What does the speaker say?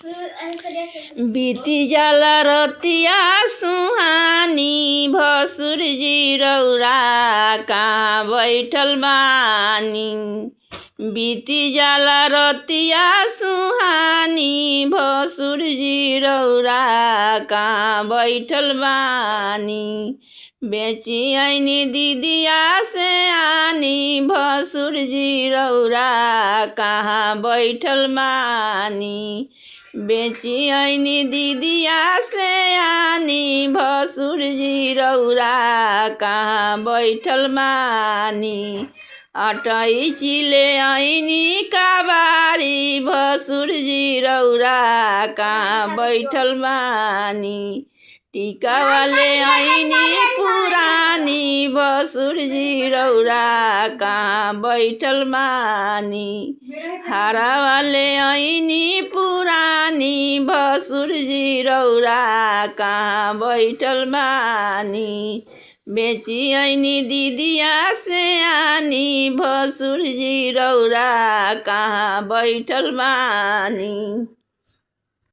बीती जाला रतिया सुहानी भसुर जी रौरा कहाँ बैठल बानी। बीती जाला रतिया सुहानी भसुर जी रौरा कहाँ बैठल बानी। बेची आईनी दीदिया से आनी भसुर जी रौरा कहाँ बैठल बानी। बेची आईनी दीदिया से आनी भसुर जी रौरा कहाँ बैठल बानी। अटई चिले आईनी काबारी भसुर जी रौरा कहाँ बैठल बानी। टीका वाले आईनी पुरानी भसुर जी रौरा कहाँ बैठल बानी। हारा वाले आईनी पुरानी भसुर जी रौरा कहाँ बैठल बानी। बेची आईनी दीदिया से आनी भसुर जी रौरा कहाँ बैठल बानी।